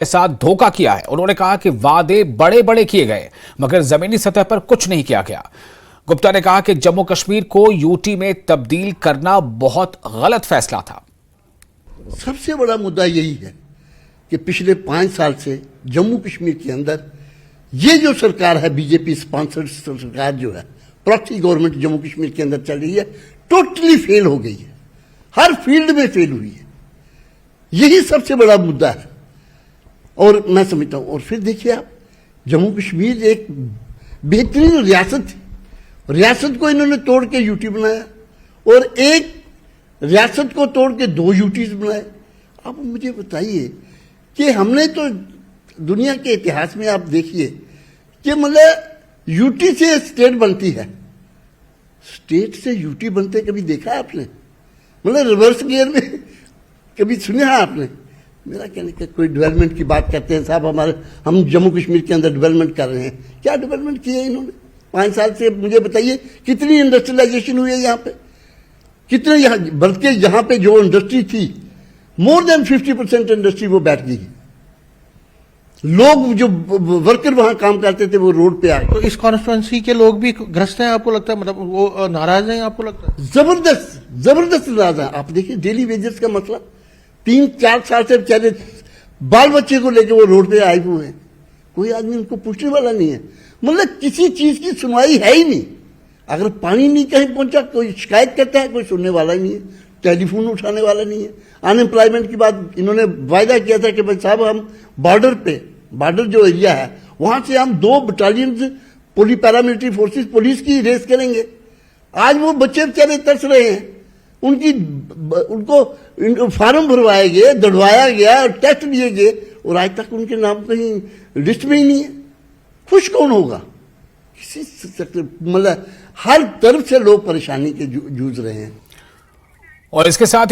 کے ساتھ دھوکہ کیا ہے۔ انہوں نے کہا کہ وعدے بڑے بڑے کیے گئے مگر زمینی سطح پر کچھ نہیں کیا گیا۔ گپتا نے کہا کہ جموں کشمیر کو یو ٹی میں تبدیل کرنا بہت غلط فیصلہ تھا۔ سب سے بڑا مدعا یہی ہے کہ پچھلے 5 سال سے جموں کشمیر کے اندر یہ جو سرکار ہے بی جے پی اسپانسرڈ سرکار جو ہے پراکسی گورنمنٹ جموں کشمیر کے اندر چل رہی ہے ٹوٹلی فیل ہو گئی ہے، ہر فیلڈ میں فیل ہوئی ہے۔ یہی سب سے بڑا مدعا ہے اور میں سمجھتا ہوں۔ اور پھر دیکھیے آپ، جموں کشمیر ایک بہترین ریاست تھی، ریاست کو انہوں نے توڑ کے یو ٹی بنایا اور ایک ریاست کو توڑ کے 2 یو ٹیز بنائے۔ اب مجھے بتائیے کہ ہم نے تو دنیا کے اتہاس میں آپ دیکھیے کہ مطلب یو ٹی سے اسٹیٹ بنتی ہے، اسٹیٹ سے یو ٹی بنتے کبھی دیکھا آپ نے؟ مطلب ریورس گیئر میں کبھی سنا ہے آپ نے؟ میرا کہنے کہ کوئی ڈیولپمنٹ کی بات کرتے ہیں صاحب، ہم جموں کشمیر کے اندر ڈیولپمنٹ کر رہے ہیں۔ کیا ڈیولپمنٹ کی ہے انہوں نے 5 سال سے؟ مجھے بتائیے کتنی انڈسٹریلائزیشن ہوئی ہے یہاں پہ، کتنے یہاں، بلکہ یہاں پہ جو انڈسٹری تھی مور دین 50% انڈسٹری وہ بیٹھ گئی، لوگ جو ورکر وہاں کام کرتے تھے وہ روڈ پہ آئے۔ تو اس کانسٹیٹوئنسی کے لوگ بھی گرست ہیں آپ کو لگتا ہے، مطلب وہ ناراض ہیں آپ کو لگتا ہے؟ زبردست ناراض ہیں۔ آپ دیکھیں ڈیلی ویجز کا مسئلہ 3-4 سال سے بیچارے بال بچے کو لے کے وہ روڈ پہ آئے ہوئے ہیں، کوئی آدمی ان کو پوچھنے والا نہیں ہے۔ مطلب کسی چیز کی سنوائی ہے ہی نہیں۔ اگر پانی نہیں کہیں پہنچا کوئی شکایت کرتا ہے، کوئی سننے والا ہی نہیں ہے، ٹیلی فون اٹھانے والا نہیں ہے۔ ان امپلائمنٹ کی بات انہوں نے وعدہ کیا تھا کہ بھائی صاحب ہم بارڈر جو ایریا ہے وہاں سے ہم 2 بٹالینز پیراملٹری فورسز پولیس کی ریز کریں گے۔ آج وہ بچے بیچارے ترس رہے ہیں، ان کو فارم بھروایا گیا، دڑوایا گیا، ٹیسٹ لیے گئے اور آج تک ان کے نام کہیں لسٹ میں ہی نہیں ہے۔ خوش کون ہوگا؟ مطلب ہر طرف سے لوگ پریشانی کے جوجھ رہے ہیں۔ اور اس کے ساتھ